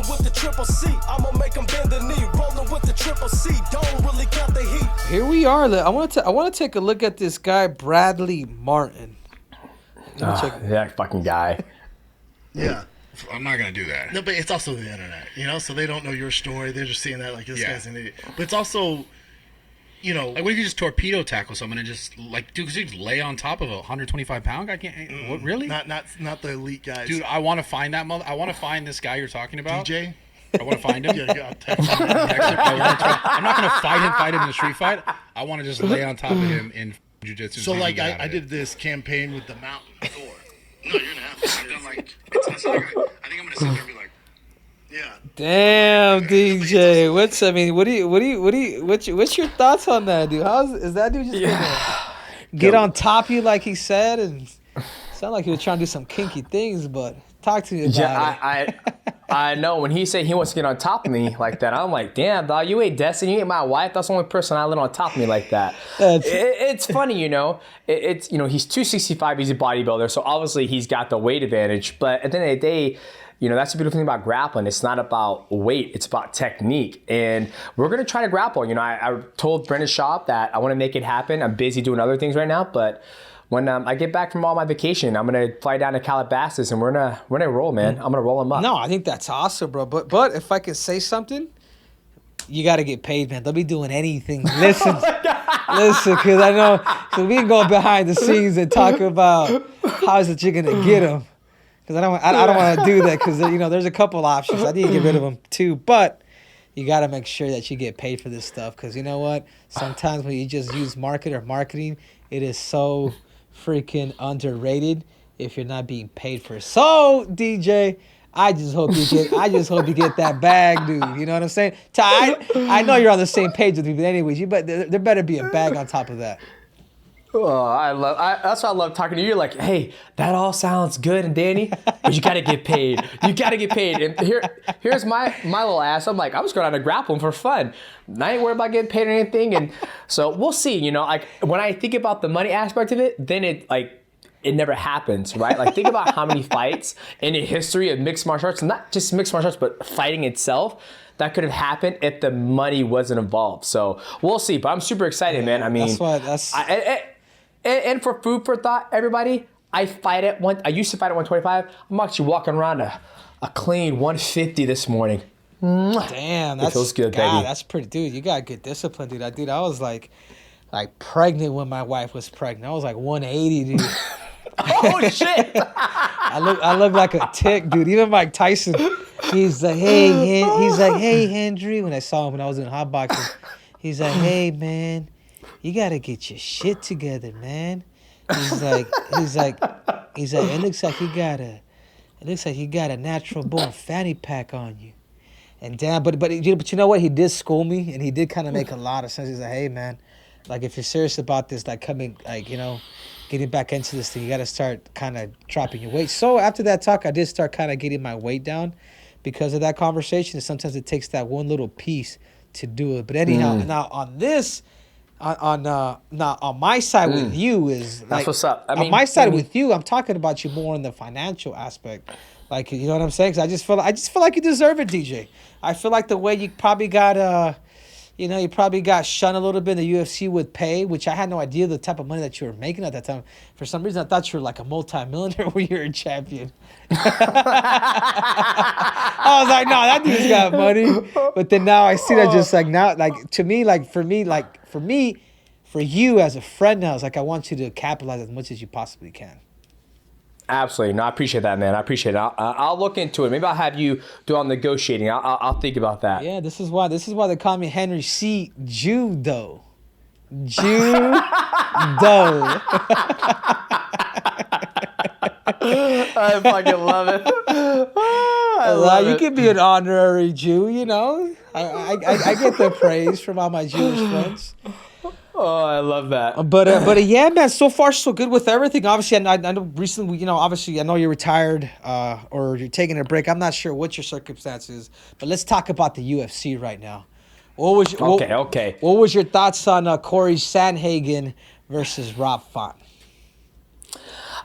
Rolling with the triple C, I'ma make them bend the knee. Rolling with the triple C, don't really got the heat. Here we are. I want to take a look at this guy, Bradley Martyn. That fucking guy. Yeah. I'm not going to do that. No, but it's also the internet, so they don't know your story. They're just seeing that like this guy's an idiot. But it's also, Like, what if you just torpedo tackle someone and just, like, dude, you just lay on top of a 125-pound guy? What, really? Not the elite guys. Dude, I want to find that I want to find this guy you're talking about. DJ? I want to find him. Yeah, text him. I'm not going to fight him in a street fight. I want to just lay on top of him in jiu-jitsu. So, like, I did this campaign with the mountain Thor. No, you're going to have to. I've done, like, I think I'm going to sit there and be like, yeah. Damn, DJ. What's your thoughts on that, dude? Is that dude just gonna get on top of you like he said? And sound like he was trying to do some kinky things, but talk to me about it. I know when he said he wants to get on top of me like that, I'm like, damn, dog, you ain't Destiny, you ain't my wife. That's the only person I let on top of me like that. It's funny, It's he's 265, he's a bodybuilder, so obviously he's got the weight advantage. But at the end of the day, that's the beautiful thing about grappling. It's not about weight, it's about technique. And we're gonna try to grapple. I told Brendan Schaub that I want to make it happen. I'm busy doing other things right now, but when I get back from all my vacation, I'm gonna fly down to Calabasas and we're gonna roll, man. I'm gonna roll him up. No, I think that's awesome, bro. But if I can say something, you gotta get paid, man. They'll be doing anything. Listen, because I know we can go behind the scenes and talk about how is it you're gonna get them. Because I don't want to do that because there's a couple options. I need to get rid of them too, but you got to make sure that you get paid for this stuff because you know what? Sometimes when you just use marketing, it is so freaking underrated if you're not being paid for it. So DJ, I just hope you get that bag, dude. You know what I'm saying? I know you're on the same page with me, but anyways, there better be a bag on top of that. Oh, that's why I love talking to you. You're like, hey, that all sounds good and dandy, but you gotta get paid. You gotta get paid. And here's my little ass. I'm like, I was going out to grapple for fun. I ain't worried about getting paid or anything. And so we'll see. Like when I think about the money aspect of it, then it never happens, right? Like think about how many fights in the history of mixed martial arts, not just mixed martial arts, but fighting itself, that could have happened if the money wasn't involved. So we'll see. But I'm super excited, man. I mean, and for food for thought, everybody, I used to fight at 125. I'm actually walking around a clean 150 this morning. Damn, that feels good, baby. That's pretty, dude. You got good discipline, dude. I was like pregnant when my wife was pregnant. I was like 180, dude. Oh shit! I look like a tick, dude. Even Mike Tyson, he's like, hey, Hendry. When I saw him when I was in hot boxing, he's like, hey, man. You gotta get your shit together, man. He's like, it looks like you got a natural born fanny pack on you. And damn, but you know what? He did school me, and he did kind of make a lot of sense. He's like, hey, man, like if you're serious about this, like coming, like getting back into this thing, you gotta start kind of dropping your weight. So after that talk, I did start kind of getting my weight down because of that conversation. And sometimes it takes that one little piece to do it. But anyhow, now on this. On my side with you is like, that's what's up. On my side with you, I'm talking about you more in the financial aspect. Like, you know what I'm saying? 'Cause I just feel like you deserve it, DJ. I feel like the way you probably got you probably got shunned a little bit in the UFC with pay, which I had no idea the type of money that you were making at that time. For some reason, I thought you were like a multi-millionaire when you were a champion. I was like, no, that dude's got money. But then now I see that just like now, like to me, like for me, for you as a friend now, it's like I want you to capitalize as much as you possibly can. Absolutely. No, I appreciate that, man. I appreciate it. I'll look into it. Maybe I'll have you do all negotiating. I'll think about that. Yeah, this is why they call me Henry C. Judo. I fucking love it. I love you it. can be an honorary Jew, I get the praise from all my Jewish friends. Oh, I love that. But yeah, man. So far, so good with everything. Obviously, I know recently, obviously, I know you're retired or you're taking a break. I'm not sure what your circumstances, but let's talk about the UFC right now. What was your thoughts on Cory Sandhagen versus Rob Font?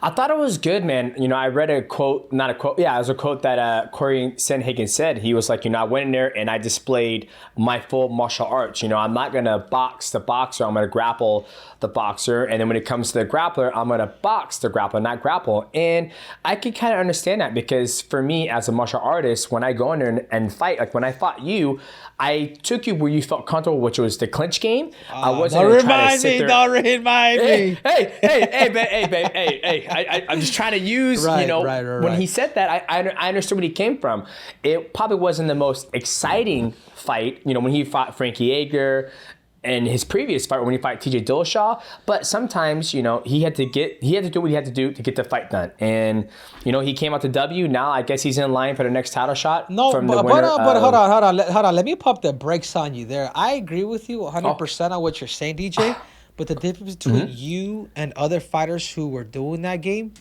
I thought it was good, man. You know, I read a quote, not a quote. Yeah, it was a quote that Cory Sandhagen said. He was like, you know, I went in there and I displayed my full martial arts. You know, I'm not going to box the boxer. I'm going to grapple the boxer. And then when it comes to the grappler, I'm going to box the grappler, not grapple. And I can kind of understand that because for me as a martial artist, when I go in there and fight, like when I fought you, I took you where you felt comfortable, which was the clinch game. I wasn't Don't going to try to remind sit me. there. Don't remind me. Hey, I'm just trying to use, Right. When he said that, I understood where he came from. It probably wasn't the most exciting fight, you know, when he fought Frankie Yeager and his previous fight when he fought TJ Dillashaw, but sometimes, you know, he had to do what he had to do to get the fight done. And, you know, he came out to W. Now I guess he's in line for the next title shot. No, from but the winner hold on. Let me pump the brakes on you there. I agree with you 100% on what you're saying, DJ. But the difference between you and other fighters who were doing that game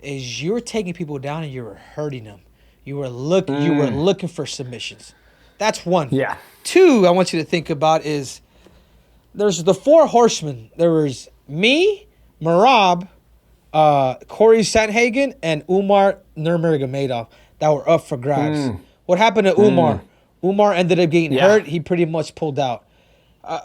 is you were taking people down and you were hurting them. You were looking for submissions. That's one. Yeah. Two, I want you to think about is there's the four horsemen. There was me, Merab, Cory Sandhagen, and Umar Nurmagomedov that were up for grabs. What happened to Umar? Umar ended up getting hurt. He pretty much pulled out.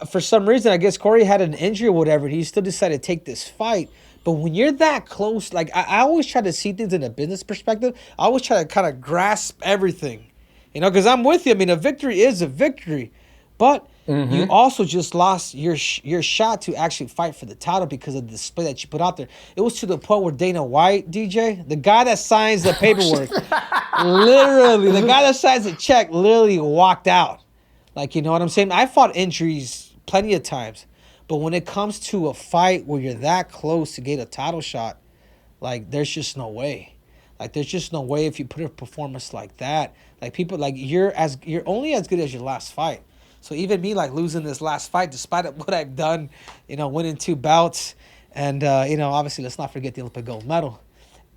For some reason, I guess Cory had an injury or whatever. He still decided to take this fight. But when you're that close, like I always try to see things in a business perspective. I always try to kind of grasp everything, you know, because I'm with you. I mean, a victory is a victory, but you also just lost your shot to actually fight for the title because of the display that you put out there. It was to the point where Dana White, DJ, the guy that signs the paperwork, literally, the guy that signs the check, literally walked out. Like, you know what I'm saying? I fought injuries plenty of times. But when it comes to a fight where you're that close to get a title shot, like, there's just no way. Like, there's just no way if you put a performance like that. Like, people, like, you're only as good as your last fight. So even me, like, losing this last fight, despite what I've done, you know, winning 2 bouts, and, you know, obviously, let's not forget the Olympic gold medal.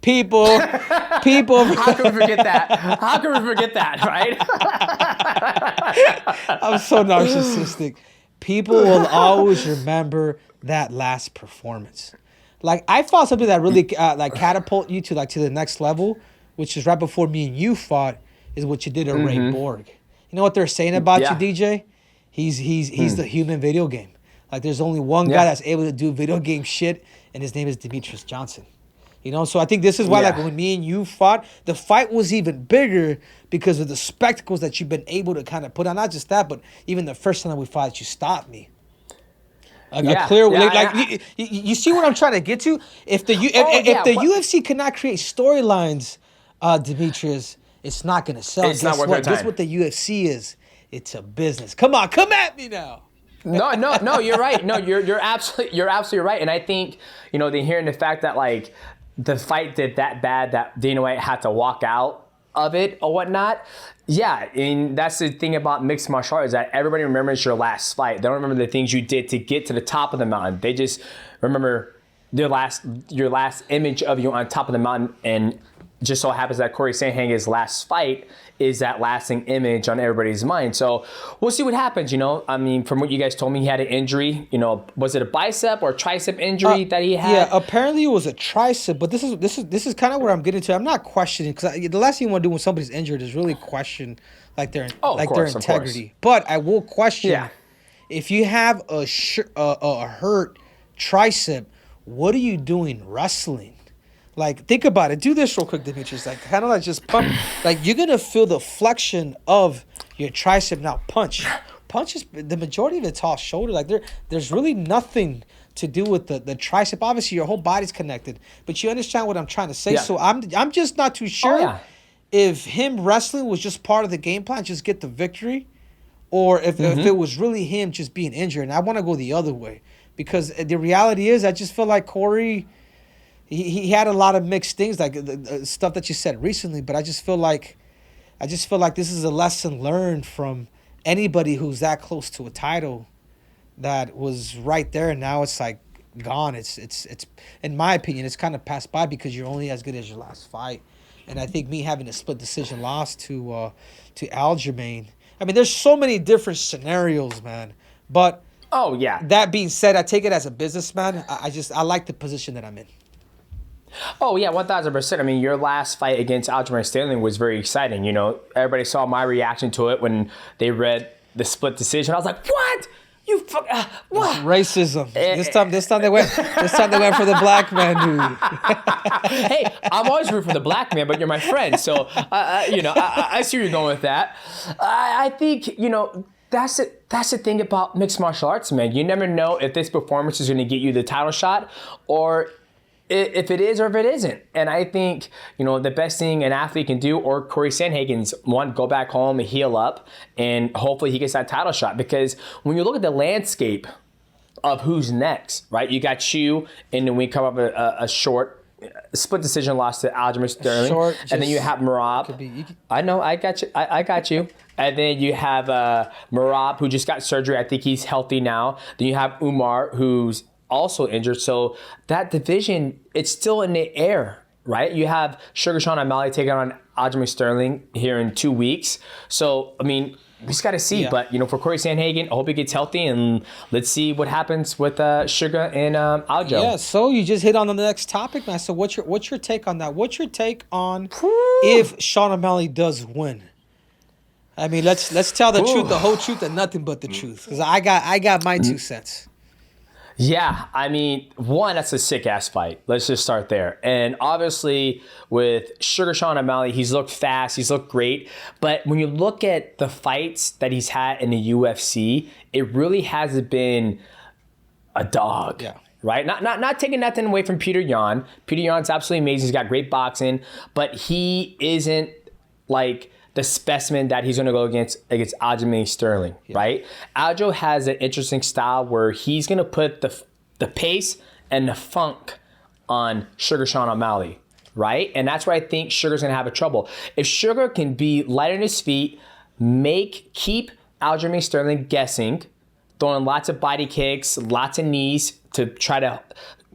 People. How can we forget that? How can we forget that, right? I'm so narcissistic. People will always remember that last performance. Like, I fought something that really like catapult you to the next level, which is right before me and you fought, is what you did at Ray Borg. You know what they're saying about you, DJ? He's the human video game. Like, there's only one guy that's able to do video game shit, and his name is Demetrious Johnson. You know, so I think this is why, like, when me and you fought, the fight was even bigger because of the spectacles that you've been able to kind of put on. Not just that, but even the first time that we fought, you stopped me. You see what I'm trying to get to? If the UFC cannot create storylines, Demetrious, it's not going to sell. It's not worth our time. Guess what the UFC is? It's a business. Come on, come at me now. No, you're right. No, you're absolutely right. And I think, you know, they're hearing the fact that, like, the fight did that bad that Dana White had to walk out of it or whatnot. Yeah, and that's the thing about mixed martial arts, is that everybody remembers your last fight. They don't remember the things you did to get to the top of the mountain. They just remember your last image of you on top of the mountain. And just so happens that Cory Sandhagen's last fight is that lasting image on everybody's mind. So we'll see what happens, you know. I mean, from what you guys told me, he had an injury. You know, was it a bicep or a tricep injury that he had? Yeah, apparently it was a tricep, but this is kind of where I'm getting to. I'm not questioning, because the last thing you want to do when somebody's injured is really question their integrity. But I will question if you have a hurt tricep, what are you doing wrestling? Like, think about it. Do this real quick, Demetrious. Like, kind of like just pump. Like, you're going to feel the flexion of your tricep now. Punch is, the majority of it's all shoulder. Like, there's really nothing to do with the tricep. Obviously, your whole body's connected. But you understand what I'm trying to say. Yeah. So I'm just not too sure if him wrestling was just part of the game plan, just get the victory, or if it was really him just being injured. And I want to go the other way. Because the reality is, I just feel like Cory... He had a lot of mixed things, like the stuff that you said recently, but I just feel like this is a lesson learned from anybody who's that close to a title that was right there, and now it's like gone. It's in my opinion, it's kind of passed by because you're only as good as your last fight. And I think me having a split decision loss to Aljamain. I mean, there's so many different scenarios, man. But that being said, I take it as a businessman. I like the position that I'm in. Oh yeah, 1,000%. I memean, your last fight against Aljamain Sterling was very exciting. You know, everybody saw my reaction to it when they read the split decision. I was like, "What? You fuck? What?" Racism. This time they went for the black man, dude. Hey, I'm always rooting for the black man, but you're my friend, so I see where you're going with that. I think that's the thing about mixed martial arts, man. You never know if this performance is going to get you the title shot, or if it is or if it isn't. And I think, the best thing an athlete can do, or Cory Sandhagen's, one, go back home and heal up, and hopefully he gets that title shot. Because when you look at the landscape of who's next, right? You got you, and then we come up with a short split decision loss to Aljamain Sterling. And then you have Merab. I know, I got you. I got you. And then you have Merab, who just got surgery. I think he's healthy now. Then you have Umar, who's also injured. So that division, it's still in the air, right? You have Sugar Sean O'Malley taking on Aljamain Sterling here in 2 weeks. So, I mean, we just got to see. Yeah. But, for Cory Sandhagen, I hope he gets healthy, and let's see what happens with Sugar and Aljo. Yeah, so you just hit on the next topic, man. So what's your take on that? What's your take on if Sean O'Malley does win? I mean, let's tell the truth, the whole truth, and nothing but the truth. Because I got my 2 cents. Yeah, I mean, one, that's a sick-ass fight. Let's just start there. And obviously, with Sugar Sean O'Malley, he's looked fast, he's looked great. But when you look at the fights that he's had in the UFC, it really hasn't been a dog. Yeah. Right? Not taking nothing away from Peter Yan. Peter Yan's absolutely amazing. He's got great boxing. But he isn't like the specimen that he's going to go against Aljamain Sterling, right? Aljo has an interesting style where he's going to put the pace and the funk on Sugar Sean O'Malley, right? And that's where I think Sugar's going to have a trouble. If Sugar can be light on his feet, keep Aljamain Sterling guessing, throwing lots of body kicks, lots of knees to try to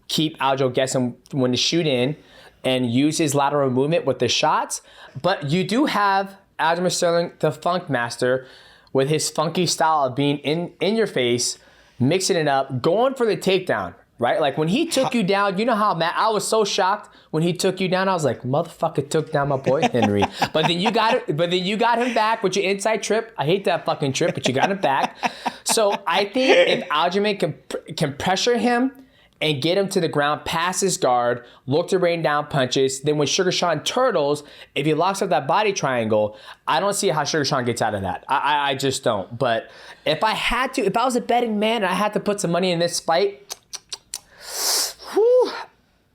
keep Aljo guessing when to shoot in, and use his lateral movement with the shots. But you do have Aljamain Sterling, the funk master, with his funky style of being in your face, mixing it up, going for the takedown, right? Like when he took you down, you know how mad I was so shocked when he took you down. I was like, motherfucker took down my boy Henry. But then you got him back with your inside trip. I hate that fucking trip, but you got him back. So I think if Aljamain can pressure him and get him to the ground, pass his guard, look to rain down punches. Then when Sugar Sean turtles, if he locks up that body triangle, I don't see how Sugar Sean gets out of that. I just don't. But if I was a betting man and I had to put some money in this fight,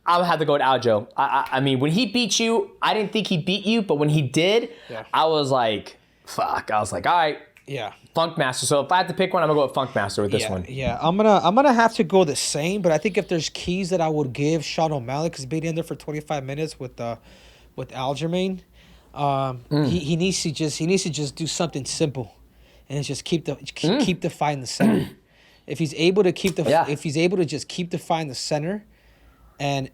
I would have to go with Aljo. I mean, when he beat you, I didn't think he beat you, but when he did, I was like, fuck. I was like, all right. Yeah. Funk Master. So if I had to pick one, I'm gonna go with Funk Master with this one. Yeah, I'm gonna have to go the same, but I think if there's keys that I would give Sean O'Malley, because being in there for 25 minutes with Aljamain, he needs to just do something simple, and it's just keep the fight in the center. If he's able to just keep the fight in the center, and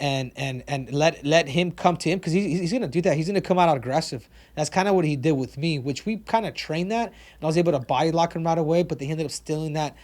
let him come to him, because he's gonna do that. He's gonna come out aggressive. That's kind of what he did with me, which we kind of trained that, and I was able to body lock him right away. But they ended up stealing that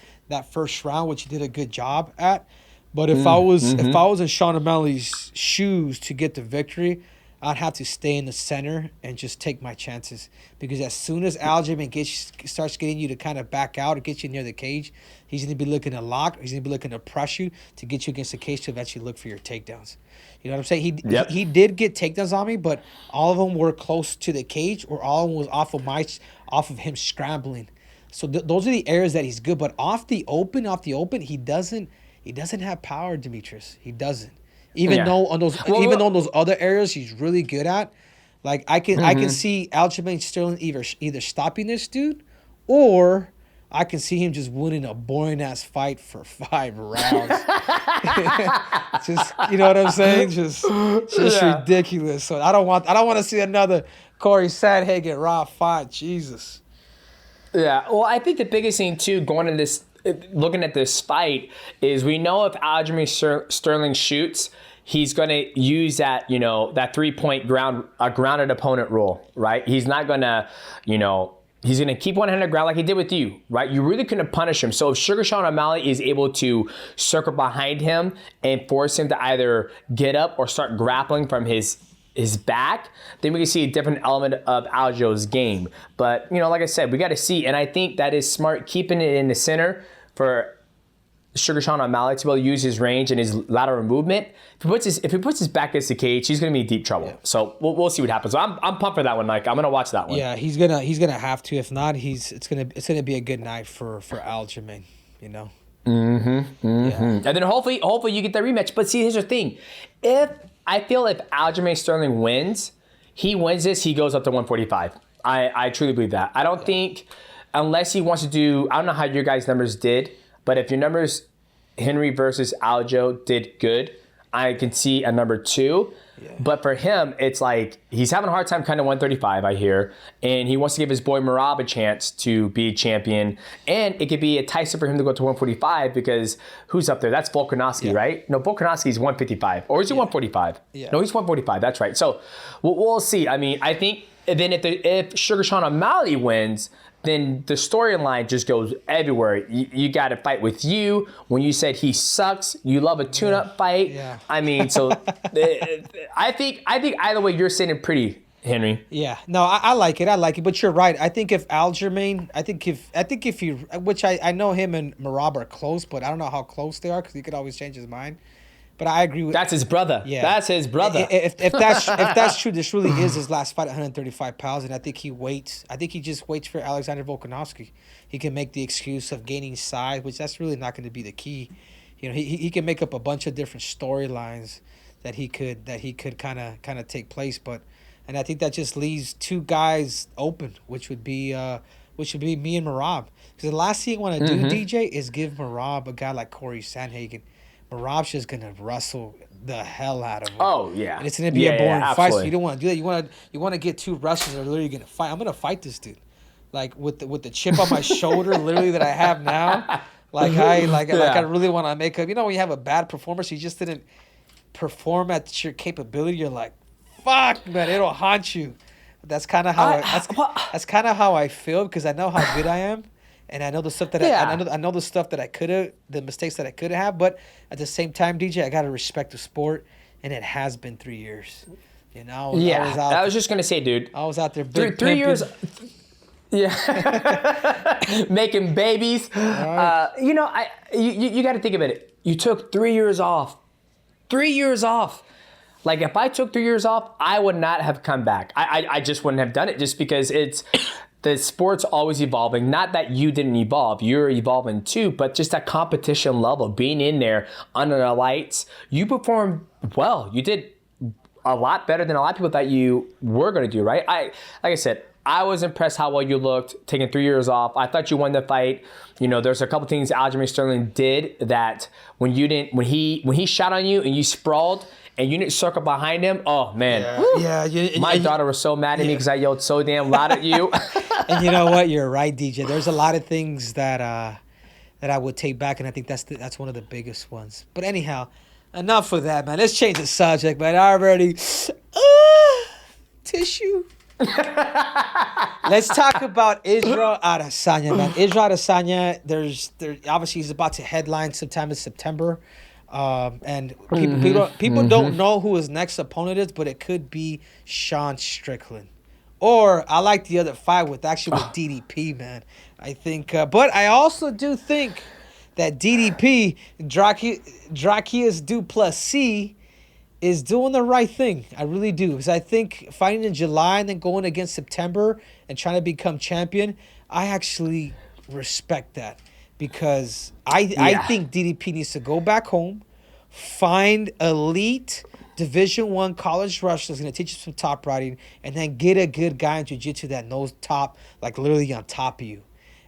first round, which he did a good job at. But if I was in Sean O'Malley's shoes to get the victory, I'd have to stay in the center and just take my chances, because as soon as Aljamain starts getting you to kind of back out or get you near the cage, he's going to be looking to lock. He's going to be looking to press you to get you against the cage to eventually look for your takedowns. You know what I'm saying? He did get takedowns on me, but all of them were close to the cage, or all of them was off of him scrambling. So those are the areas that he's good. But off the open, he doesn't have power, Demetrious. He doesn't. Even though on those other areas he's really good at, like I can see Aljamain Sterling either stopping this dude, or I can see him just winning a boring ass fight for 5 rounds. Just, you know what I'm saying? Just ridiculous. So I don't want to see another Cory Sandhagen raw fight. Jesus. Yeah. Well, I think the biggest thing too, looking at this fight, is we know if Aljamain Sterling shoots, he's going to use that, that 3-point grounded opponent rule, right? He's not going to, He's going to keep one hand on the ground like he did with you, right? You really couldn't punish him. So if Sugar Sean O'Malley is able to circle behind him and force him to either get up or start grappling from his back, then we can see a different element of Aljo's game. But, like I said, we got to see. And I think that is smart, keeping it in the center for Sugar Sean O'Malley to be able to use his range and his lateral movement. If he puts his back against the cage, he's going to be in deep trouble. Yeah. So we'll see what happens. So I'm pumped for that one, Mike. I'm going to watch that one. Yeah, he's gonna have to. If not, it's gonna be a good night for Aljamain. Yeah. And then hopefully you get that rematch. But see, here's the thing: if Aljamain Sterling wins, he wins this, he goes up to 145. I truly believe that. I don't think, unless he wants to do, I don't know how your guys' numbers did, but if your numbers, Henry versus Aljo, did good, I can see a number 2. Yeah. But for him, it's like he's having a hard time kind of 135, I hear. And he wants to give his boy Merab a chance to be champion. And it could be a Tyson for him to go to 145 because who's up there? That's Volkanovski, right? No, Volkanovski's 155. Or is he 145? Yeah. No, he's 145. That's right. So we'll see. I mean, I think then if Sugar Sean O'Malley wins, then the storyline just goes everywhere. You got to fight with you. When you said he sucks, you love a tune-up fight. Yeah. I mean, so I think either way you're sitting pretty, Henry. Yeah. No, I like it. But you're right. I think if Aljamain, if you, which I know him and Merab are close, but I don't know how close they are because he could always change his mind. But I agree with that's his brother. Yeah, that's his brother. If that's true, this really is his last fight at 135 pounds, and I think he waits. I think he just waits for Alexander Volkanovski. He can make the excuse of gaining size, which that's really not going to be the key. He can make up a bunch of different storylines that he could kind of take place, and I think that just leaves 2 guys open, which would be me and Merab. Because the last thing you want to do, DJ, is give Merab a guy like Cory Sandhagen. Merab's just gonna wrestle the hell out of him. Oh yeah, and it's gonna be a boring fight. So you don't want to do that. You want to get 2 wrestlers that are literally gonna fight. I'm gonna fight this dude, like with the chip on my shoulder, literally that I have now. Like I really want to make up. When you have a bad performance, you just didn't perform at your capability. You're like, fuck, man, it'll haunt you. That's kind of how that's kind of how I feel because I know how good I am. And I know the stuff that I know the stuff that I could have, the mistakes that I could have, but at the same time, DJ, I gotta respect the sport, and it has been 3 years. I was just gonna say, dude, I was out there three years. Yeah, making babies. Right. You got to think about it. You took 3 years off. 3 years off. Like if I took 3 years off, I would not have come back. I just wouldn't have done it just because the sport's always evolving. Not that you didn't evolve. You're evolving too, but just that competition level, being in there under the lights, you performed well. You did a lot better than a lot of people thought you were going to do, right? Like I said, I was impressed how well you looked, taking 3 years off. I thought you won the fight. There's a couple things Aljamain Sterling did that when he shot on you and you sprawled, and you didn't circle behind him, oh, man. My daughter was so mad at me because I yelled so damn loud at you. And you know what? You're right, DJ. There's a lot of things that I would take back, and I think that's one of the biggest ones. But anyhow, enough of that, man. Let's change the subject, man. I already... tissue. Let's talk about Israel Adesanya, man. Israel Adesanya, obviously he's about to headline sometime in September. And people don't know who his next opponent is, but it could be Sean Strickland. Or I like the other fight with DDP, man. I think, but I also do think that DDP, Drakius Duplessis, is doing the right thing. I really do. Because I think fighting in July and then going against September and trying to become champion, I actually respect that. Because I think DDP needs to go back home, find elite Division I college wrestlers going to teach you some top riding, and then get a good guy in jiu-jitsu that knows top, like literally on top of you.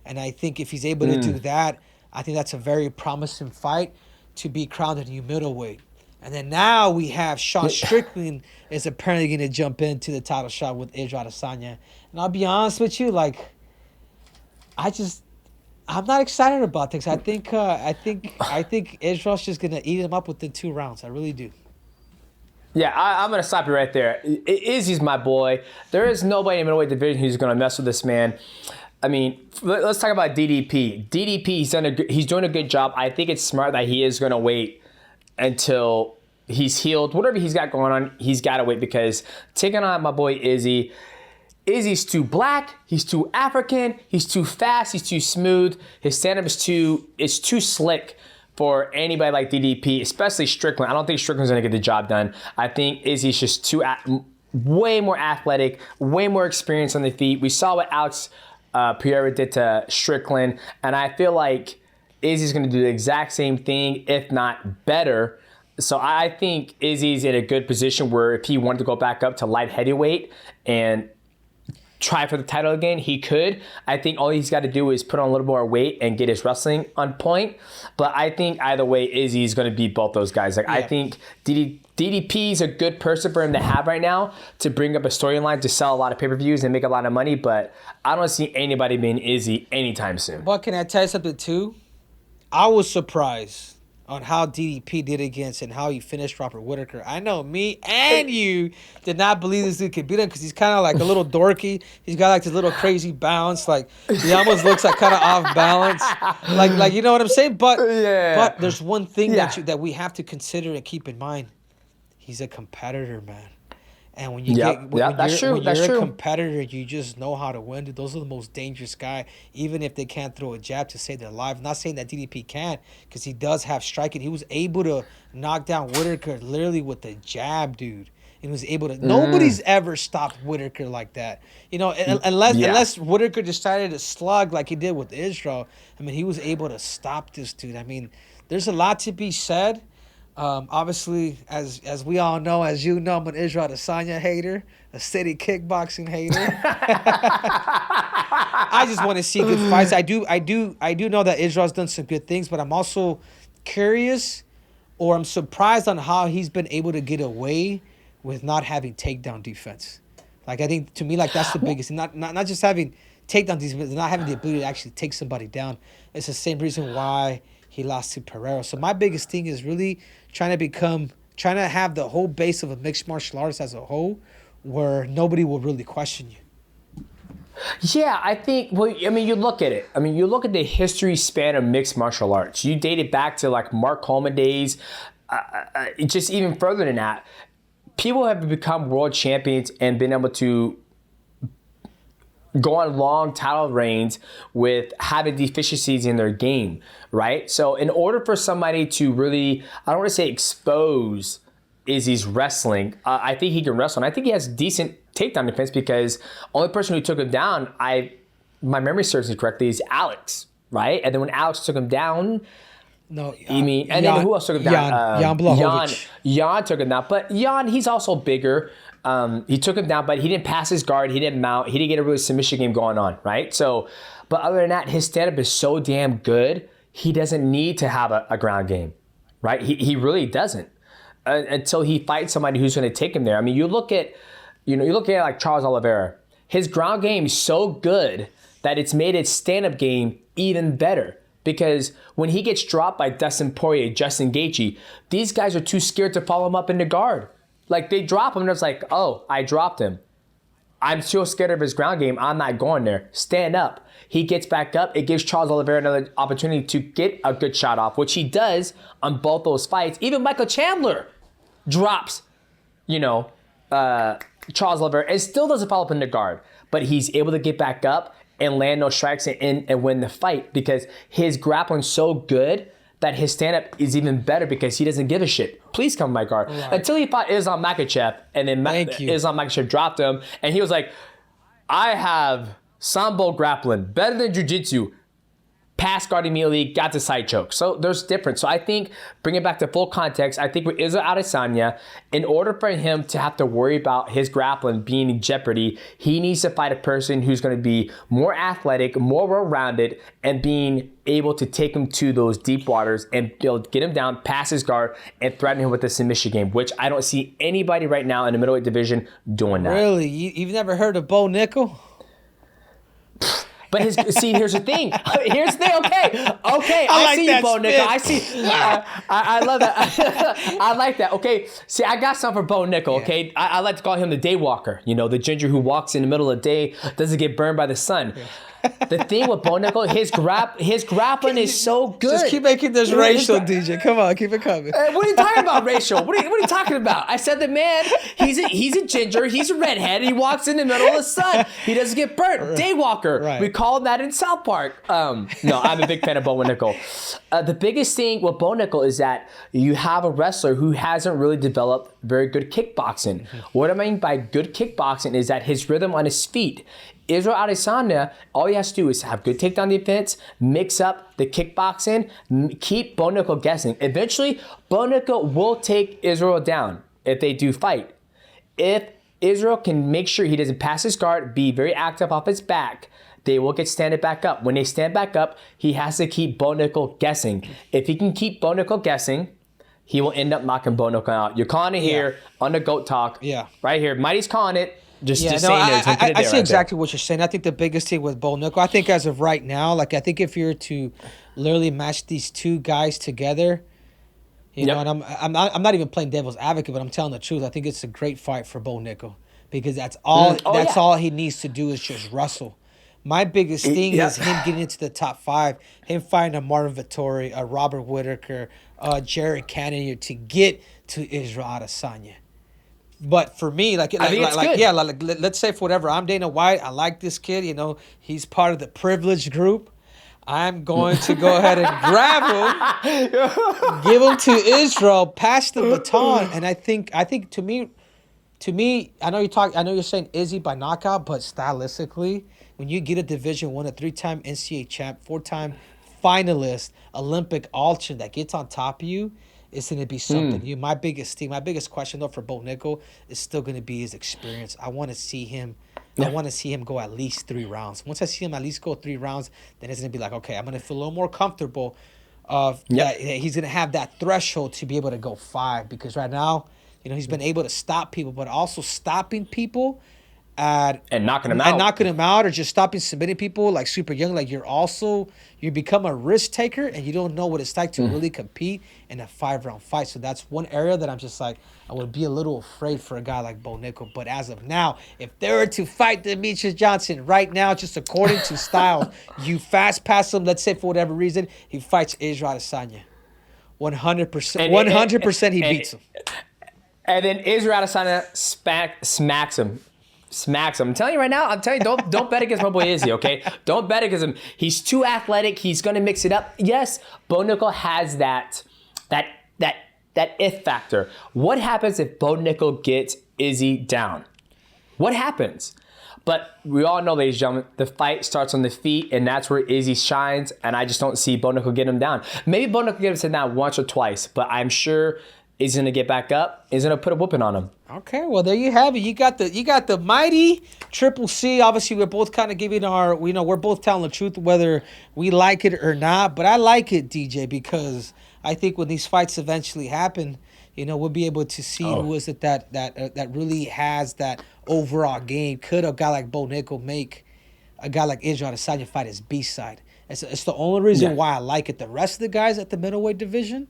And I think if he's able to do that, I think that's a very promising fight to be crowned a new middleweight. And then now we have Sean Strickland is apparently going to jump into the title shot with Israel Adesanya. And I'll be honest with you, I'm not excited about things. I think Israel's just gonna eat him up within 2 rounds. I really do. Yeah, I'm gonna stop you right there. Izzy's my boy. There is nobody in the middleweight division who's gonna mess with this man. I mean, let's talk about DDP. DDP, he's doing a good job. I think it's smart that he is going to wait until he's healed. Whatever he's got going on, he's got to wait, because taking on my boy Izzy's too black, he's too African, he's too fast, he's too smooth. His stand-up is too slick for anybody like DDP, especially Strickland. I don't think Strickland's going to get the job done. I think Izzy's just way more athletic, way more experience on the feet. We saw what Alex Pereira did to Strickland, and I feel like Izzy's going to do the exact same thing, if not better. So I think Izzy's in a good position where if he wanted to go back up to light heavyweight and try for the title again, he could. I think all he's got to do is put on a little more weight and get his wrestling on point. But I think either way, Izzy's going to beat both those guys. Like, yeah. I think DDP is a good person for him to have right now to bring up a storyline to sell a lot of pay-per-views and make a lot of money. But I don't see anybody being Izzy anytime soon. But can I tell you something too? I was surprised on how DDP did against and how he finished Robert Whittaker. I know me and you did not believe this dude could beat him because he's kind of like a little dorky. He's got like this little crazy bounce. Like he almost looks like kind of off balance. Like you know what I'm saying? But but there's one thing that we have to consider and keep in mind. He's a competitor, man. And when you're a competitor, you just know how to win. Dude, those are the most dangerous guy, even if they can't throw a jab to save their life. I'm not saying that DDP can't, because he does have striking. He was able to knock down Whittaker literally with a jab, dude. He was able to. Nobody's ever stopped Whittaker like that. You know, unless Whittaker decided to slug like he did with Israel. I mean, he was able to stop this dude. I mean, there's a lot to be said. Obviously, as we all know, as you know, I'm an Israel Adesanya hater, a city kickboxing hater. I just want to see good fights. I do know that Israel's done some good things, but I'm also curious, or I'm surprised on how he's been able to get away with not having takedown defense. Like, I think to me, like, that's the biggest thing. Not just having takedown defense, not having the ability to actually take somebody down. It's the same reason why he lost to Pereira. So my biggest thing is really trying to have the whole base of a mixed martial arts as a whole, where nobody will really question you. Yeah, I think, well, I mean, you look at it. I mean, you look at the history span of mixed martial arts. You date it back to like Mark Coleman days, just even further than that. People have become world champions and been able to go on long title reigns with having deficiencies in their game, right? So in order for somebody to really, I don't want to say expose Izzy's wrestling, I think he can wrestle. And I think he has decent takedown defense, because only person who took him down, my memory serves me correctly, is Alex, right? And then when Alex took him down, then who else took him down? Jan Blachowicz. Jan took him down. But Jan, he's also bigger. He took him down, but he didn't pass his guard. He didn't mount. He didn't get a really submission game going on, right? So, but other than that, his stand-up is so damn good, he doesn't need to have a ground game, right? He really doesn't until he fights somebody who's going to take him there. I mean, you look at like Charles Oliveira. His ground game is so good that it's made his stand-up game even better. Because when he gets dropped by Dustin Poirier, Justin Gaethje, these guys are too scared to follow him up in the guard. Like, they drop him and it's like, oh, I dropped him. I'm so scared of his ground game, I'm not going there. Stand up. He gets back up. It gives Charles Oliveira another opportunity to get a good shot off, which he does on both those fights. Even Michael Chandler drops, Charles Oliveira and still doesn't follow up in the guard. But he's able to get back up and land those strikes and win the fight, because his grappling's so good that his stand-up is even better, because he doesn't give a shit. Please come my guard. Right. Until he fought Islam Makhachev, and then Islam Makhachev dropped him, and he was like, I have sambo grappling, better than jiu-jitsu. Pass guard immediately, got the side choke. So there's difference. So I think, bring it back to full context, I think with Israel Adesanya, in order for him to have to worry about his grappling being in jeopardy, he needs to fight a person who's going to be more athletic, more well-rounded, and being able to take him to those deep waters and get him down, pass his guard, and threaten him with the submission game, which I don't see anybody right now in the middleweight division doing that. Really? You've never heard of Bo Nickel? But here's the thing. Here's the thing. Okay. I see you, Bo Nickel. I see. I love that. I like that. Okay. See, I got something for Bo Nickel. Okay. I like to call him the day walker. The ginger who walks in the middle of the day, doesn't get burned by the sun. Yeah. The thing with Bo Nickel, his grappling is so good. Just keep making this racial, DJ. Come on, keep it coming. What are you talking about, racial? What are you talking about? I said the man, he's a ginger, he's a redhead, and he walks in the middle of the sun. He doesn't get burnt. Daywalker. Right. We call him that in South Park. No, I'm a big fan of Bo Nickel. The biggest thing with Bo Nickel is that you have a wrestler who hasn't really developed very good kickboxing. What I mean by good kickboxing is that his rhythm on his feet. Israel Adesanya, all he has to do is have good takedown defense, mix up the kickboxing, keep Bo Nickel guessing. Eventually, Bo Nickel will take Israel down if they do fight. If Israel can make sure he doesn't pass his guard, be very active off his back, they will get standed back up. When they stand back up, he has to keep Bo Nickel guessing. If he can keep Bo Nickel guessing, he will end up knocking Bo Nickel out. You're calling it here on the GOAT Talk. Yeah. Right here. Mighty's calling it. Just saying I see exactly what you're saying. I think the biggest thing with Bo Nickel, I think as of right now, like I think if you were to literally match these two guys together, you know, and I'm not even playing devil's advocate, but I'm telling the truth. I think it's a great fight for Bo Nickel because that's all all he needs to do is just wrestle. My biggest thing is him getting into the top 5, him fighting a Martin Vettori, a Robert Whittaker, Jared Cannonier to get to Israel Adesanya. But for me, let's say for whatever, I'm Dana White. I like this kid. You know, he's part of the privileged group. I'm going to go ahead and grab him, give him to Israel, pass the baton, and I think to me, I know you're saying Izzy by knockout, but stylistically, when you get a Division I, a 3-time NCAA champ, 4-time finalist, Olympic alternate that gets on top of you, it's going to be something. My biggest question though for Bo Nickel is still going to be his experience. I want to see him. I want to see him go at least 3 rounds. Once I see him at least go 3 rounds, then it's going to be like, okay, I'm going to feel a little more comfortable. That he's going to have that threshold to be able to go 5 because right now, you know, he's been able to stop people, but also stopping people and knocking them out, or just stopping submitting people like super young. Like you become a risk taker and you don't know what it's like to really compete in a 5-round fight. So that's one area that I'm just like, I would be a little afraid for a guy like Bo Nickel. But as of now, if they were to fight Demetrious Johnson right now, just according to style, you fast pass him. Let's say for whatever reason he fights Israel Adesanya, 100%, 100% he beats him. And then Israel Adesanya smacks him. I'm telling you right now. Don't bet against my boy Izzy, okay? Don't bet against him. He's too athletic. He's gonna mix it up. Yes, Bo Nickel has that if factor. What happens if Bo Nickel gets Izzy down? What happens? But we all know, ladies and gentlemen, the fight starts on the feet, and that's where Izzy shines. And I just don't see Bo Nickel getting him down. Maybe Bo Nickel gets him down once or twice, but I'm sure he's gonna get back up. He's gonna put a whooping on him. Okay, well there you have it. You got the mighty Triple C. Obviously, we're both kind of giving we're both telling the truth whether we like it or not. But I like it, DJ, because I think when these fights eventually happen, you know, we'll be able to see who is it that really has that overall game. Could a guy like Bo Nickel make a guy like Israel Adesanya fight his B side? It's the only reason why I like it. The rest of the guys at the middleweight division,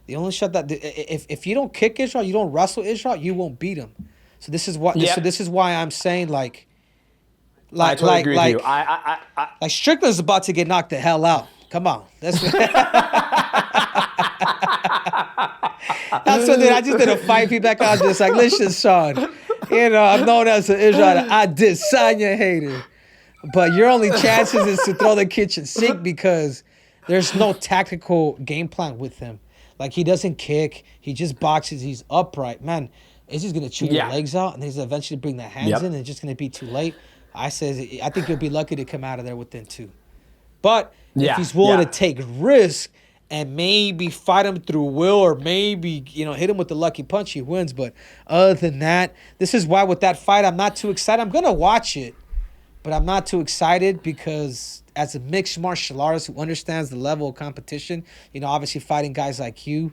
the only shot that if you don't kick Israel, you don't wrestle Israel, you won't beat him. So this is what. So this is why I'm saying like I totally agree with you. Like Strickland's about to get knocked the hell out. Come on, that's what I just did a fight feedback. I was just like, listen, Sean, you know, I'm known as an Israel Adesanya hater, but your only chances is to throw the kitchen sink because there's no tactical game plan with him. Like, he doesn't kick. He just boxes. He's upright. Man, is he going to chew your legs out and he's eventually bring the hands in and it's just going to be too late? I think he'll be lucky to come out of there within 2. But if he's willing to take risk and maybe fight him through will or maybe, you know, hit him with the lucky punch, he wins. But other than that, this is why with that fight, I'm not too excited. I'm going to watch it, but I'm not too excited because as a mixed martial artist who understands the level of competition, you know, obviously fighting guys like you,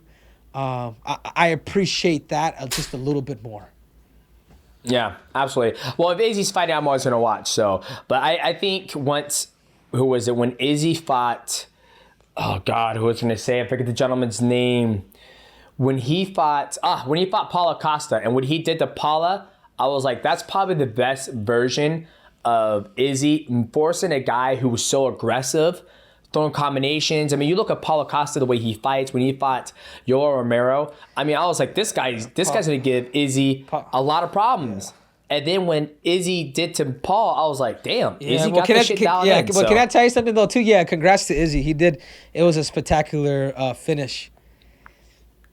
I appreciate that just a little bit more. Yeah, absolutely. Well, if Izzy's fighting, I'm always going to watch. So, but I think when Izzy fought, oh God, who was going to say? I forget the gentleman's name. When he fought Paulo Costa, and when he did to Paula, I was like, that's probably the best version Izzy forcing a guy who was so aggressive, throwing combinations. I mean, you look at Paulo Costa, the way he fights. When he fought Yoel Romero, I mean, I was like, this guy's going to give Izzy a lot of problems. Yeah. And then when Izzy did to Paul, I was like, damn, Izzy got this shit down in. Well, can I tell you something, though, too? Yeah, congrats to Izzy. He did. It was a spectacular finish.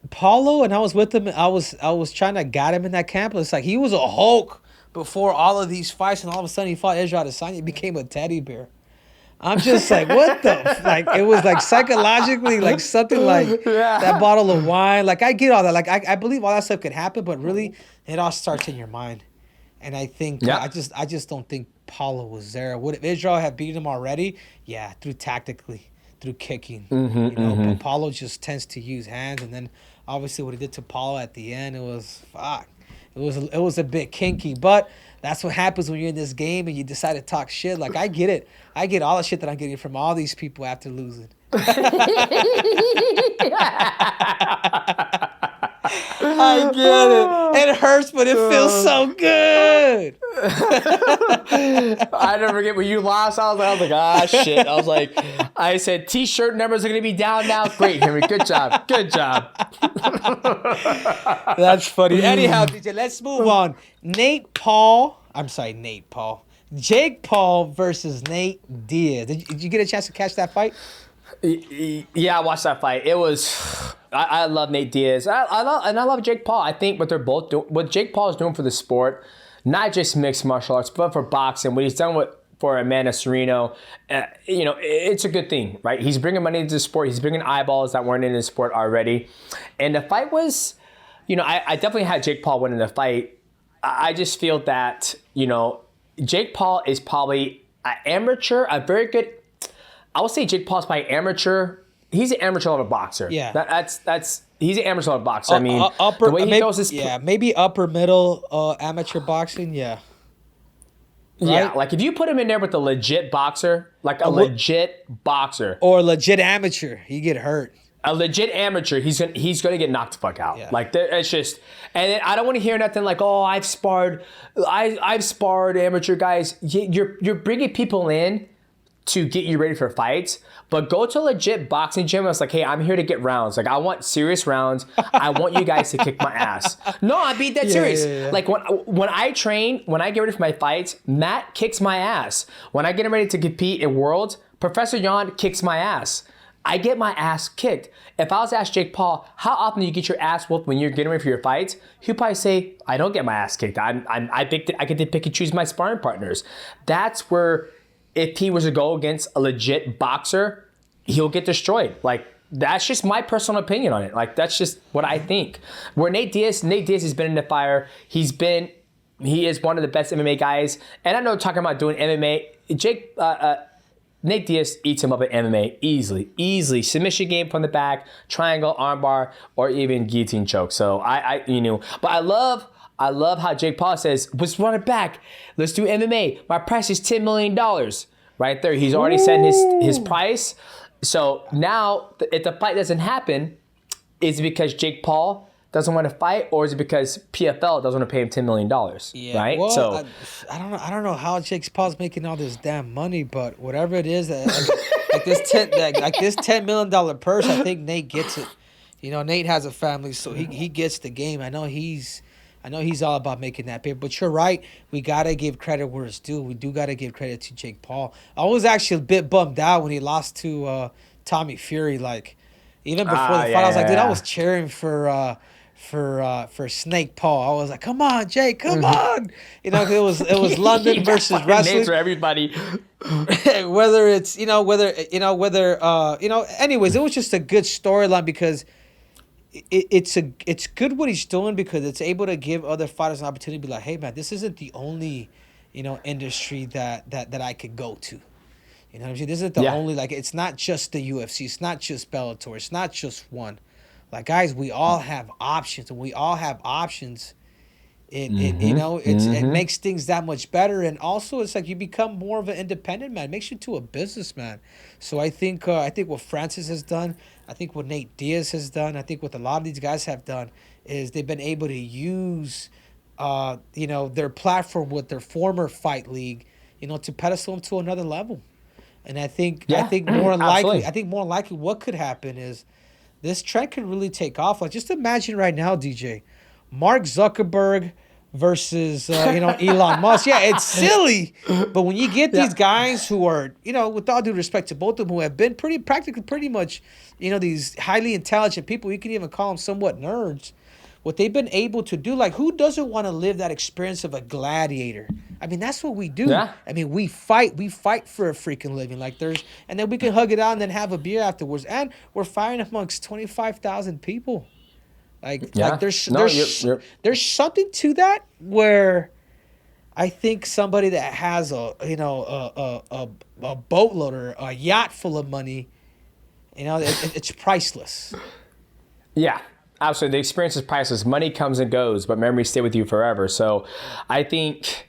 Paulo, and I was with him, I was trying to guide him in that camp. It's like he was a Hulk before all of these fights, and all of a sudden he fought Israel Adesanya. He became a teddy bear. I'm just like, what the? Like, it was like psychologically, like something like that bottle of wine. Like, I get all that. Like, I believe all that stuff could happen, but really, it all starts in your mind. And I think I just don't think Paulo was there. Would if Israel had beaten him already? Yeah, through kicking. But Paulo just tends to use hands, and then obviously what he did to Paulo at the end, it was fuck. It was a bit kinky, but that's what happens when you're in this game and you decide to talk shit. Like, I get it. I get all the shit that I'm getting from all these people after losing. I get it. It hurts, but it feels so good. I never forget when you lost. I was like, ah, shit. I said, T-shirt numbers are going to be down now. Great, Henry. Good job. Good job. That's funny. Anyhow, DJ, let's move on. Jake Paul versus Nate Diaz. Did you get a chance to catch that fight? Yeah, I watched that fight. It was... I love Nate Diaz. I love Jake Paul. I think what they're both doing, what Jake Paul is doing for the sport, not just mixed martial arts, but for boxing, what he's done for Amanda Serrano, it's a good thing, right? He's bringing money into the sport. He's bringing eyeballs that weren't in the sport already. And the fight was, I definitely had Jake Paul winning the fight. I just feel that, Jake Paul is probably an amateur, a very good, I would say Jake Paul's probably amateur. He's an amateur level boxer. Yeah, he's an amateur level boxer. I mean, the way he throws his maybe upper middle amateur boxing. Yeah, right? Yeah. Like if you put him in there with a legit boxer, like a legit boxer or a legit amateur, he get hurt. A legit amateur, he's gonna get knocked the fuck out. Yeah. Like it's just, and then I don't want to hear nothing like, oh, I've sparred amateur guys. You're bringing people in to get you ready for fights, but go to a legit boxing gym and it's like, hey, I'm here to get rounds. Like, I want serious rounds. I want you guys to kick my ass. No, I'm being dead serious. Yeah. Like, when I train, when I get ready for my fights, Matt kicks my ass. When I get ready to compete in Worlds, Professor Jan kicks my ass. I get my ass kicked. If I was to ask Jake Paul, how often do you get your ass whooped when you're getting ready for your fights? He'd probably say, I don't get my ass kicked. I get to pick and choose my sparring partners. That's where... if he was to go against a legit boxer, he'll get destroyed. Like, that's just my personal opinion on it. Like, that's just what I think. Where Nate Diaz has been in the fire. He is one of the best MMA guys. And I know talking about doing MMA, Nate Diaz eats him up at MMA easily. Submission game from the back, triangle, armbar, or even guillotine choke. So but I love how Jake Paul says, let's run it back. Let's do MMA. My price is $10 million. Right there. He's already said his price. So now, if the fight doesn't happen, is it because Jake Paul doesn't want to fight, or is it because PFL doesn't want to pay him $10 million? Yeah, right? Well, so I don't know how Jake Paul's making all this damn money, but whatever it is, like this $10 million purse, I think Nate gets it. Nate has a family, so he gets the game. I know he's all about making that paper, but you're right. We got to give credit where it's due. We do got to give credit to Jake Paul. I was actually a bit bummed out when he lost to Tommy Fury. Like, even before the fight, I was like, dude, I was cheering for Snake Paul. I was like, come on, Jake, come on. It was London versus wrestling. Names for everybody. Whether it's, anyways, it was just a good storyline because it's good what he's doing, because it's able to give other fighters an opportunity to be like, hey man, this isn't the only industry that I could go to. You know what I'm saying? This isn't the only, like, it's not just the UFC, it's not just Bellator, it's not just one. Like, guys, we all have options, and we all have options. It makes things that much better, and also it's like you become more of an independent man. It makes you to a businessman. So I think what Francis has done, I think what Nate Diaz has done, I think what a lot of these guys have done is they've been able to use their platform with their former fight league to pedestal him to another level. And I think Absolutely. more likely what could happen is this trend could really take off. Like, just imagine right now, DJ, Mark Zuckerberg versus Elon Musk. Yeah, it's silly, but when you get these guys who are, with all due respect to both of them, who have been pretty much, these highly intelligent people, you can even call them somewhat nerds. What they've been able to do, like, who doesn't want to live that experience of a gladiator? I mean, that's what we do. Yeah. I mean, we fight for a freaking living. Like, and then we can hug it out and then have a beer afterwards. And we're fighting amongst 25,000 people. Like there's something to that where I think somebody that has a boatload or a yacht full of money, it's priceless. Yeah, absolutely. The experience is priceless. Money comes and goes, but memories stay with you forever. So I think,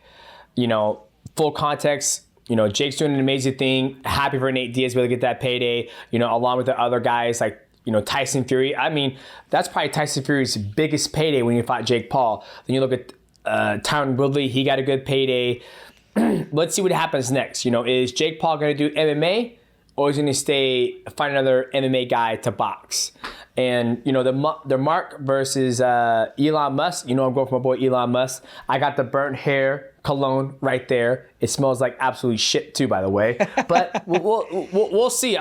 full context, Jake's doing an amazing thing. Happy for Nate Diaz to be able to get that payday, along with the other guys like, Tyson Fury. I mean, that's probably Tyson Fury's biggest payday when he fought Jake Paul. Then you look at Tyron Woodley. He got a good payday. Let's see what happens next. Is Jake Paul going to do MMA or is he going to find another MMA guy to box? And, the Mark versus Elon Musk. I'm going for my boy Elon Musk. I got the burnt hair cologne right there. It smells like absolute shit too, by the way. But we'll see.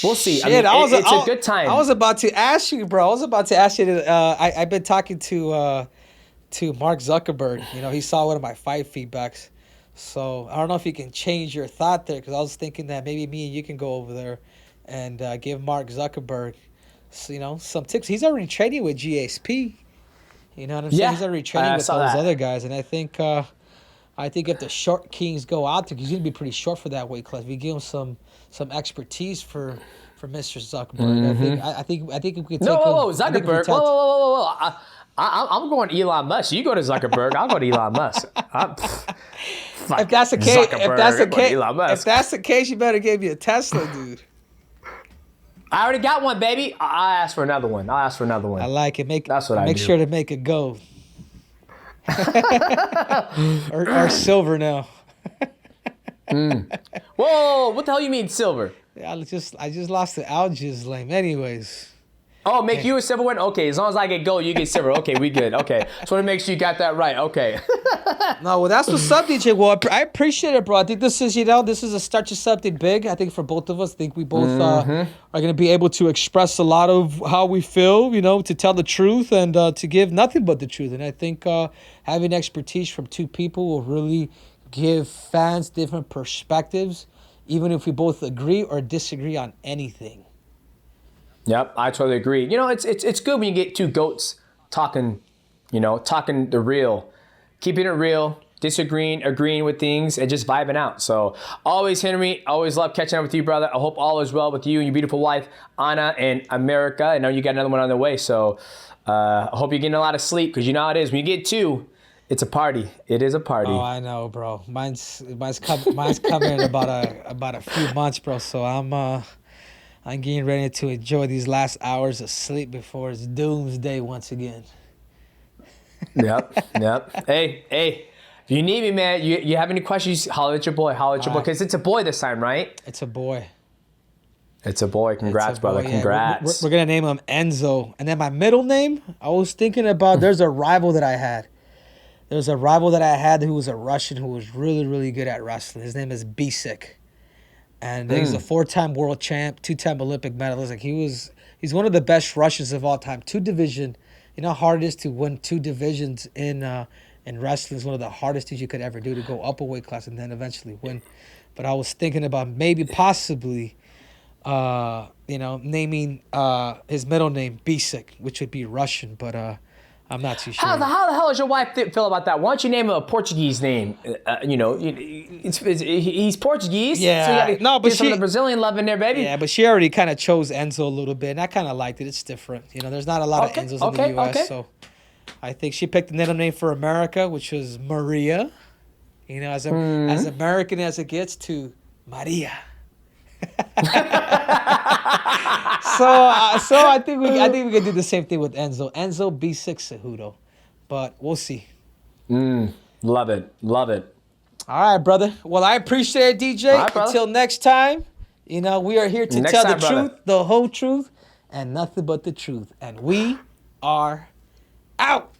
We'll see. Shit, it's a good time. I was about to ask you, bro. I've been talking to Mark Zuckerberg. He saw one of my fight feedbacks. So I don't know if you can change your thought there, because I was thinking that maybe me and you can go over there and give Mark Zuckerberg, some tips. He's already training with GSP. You know what I'm saying? Yeah, He's already training with those other guys, and I think if the short kings go out there, because he's gonna be pretty short for that weight class, we give him some expertise for Mr. Zuckerberg. Mm-hmm. I think we could take Zuckerberg. Whoa. I'm going Elon Musk. You go to Zuckerberg. I'll go to Elon Musk. If that's the case, you better give me a Tesla, dude. I already got one, baby. I'll ask for another one. I like it. Make do. sure to make it gold. or silver now. Whoa, what the hell you mean silver? I just lost the Aljamain. Anyways. Oh, make you a silver one? Okay, as long as I get gold, you get silver. Okay, we good. Okay. Just want to make sure you got that right. Okay. No, well, that's what's up, DJ. Well, I appreciate it, bro. I think this is a start to something big. I think for both of us, I think we both are going to be able to express a lot of how we feel, to tell the truth and to give nothing but the truth. And I think having expertise from two people will really give fans different perspectives, even if we both agree or disagree on anything. Yep, I totally agree. It's good when you get two goats talking, talking the real, keeping it real, disagreeing, agreeing with things, and just vibing out. So always, Henry, always love catching up with you, brother. I hope all is well with you and your beautiful wife, Anna, and America. I know you got another one on the way, so I hope you're getting a lot of sleep, because you know how it is. When you get two, it's a party. It is a party. Oh, I know, bro. Mine's coming in about a few months, bro. So I'm getting ready to enjoy these last hours of sleep before it's doomsday once again. Yep. Hey, if you need me, man, you have any questions, holler at your boy, because it's a boy this time, right? It's a boy. Congrats, brother. Yeah. Congrats. We're going to name him Enzo. And then my middle name, I was thinking about, there's a rival that I had. There was a rival that I had who was a Russian who was really, really good at wrestling. His name is Bisek. And he's a 4-time world champ, 2-time Olympic medalist. Like, he's one of the best Russians of all time. 2 division. You know how hard it is to win 2 divisions in wrestling. Is one of the hardest things you could ever do, to go up a weight class and then eventually win. But I was thinking about possibly, naming his middle name Bisek, which would be Russian, but I'm not too sure. How the hell does your wife feel about that? Why don't you name him a Portuguese name? He's Portuguese. Yeah. So but some of the Brazilian love in there, baby. Yeah, but she already kind of chose Enzo a little bit, and I kind of liked it. It's different. There's not a lot of Enzos in the U.S., so I think she picked the middle name for America, which was Maria. As American as it gets, to Maria. So I think we can do the same thing with Enzo. Enzo Bisek Cejudo, but we'll see. Love it. All right, brother. Well, I appreciate it, DJ. All right, brother. Until next time, you know, we are here to Next tell time, the brother. truth, the whole truth, and nothing but the truth. And we are out.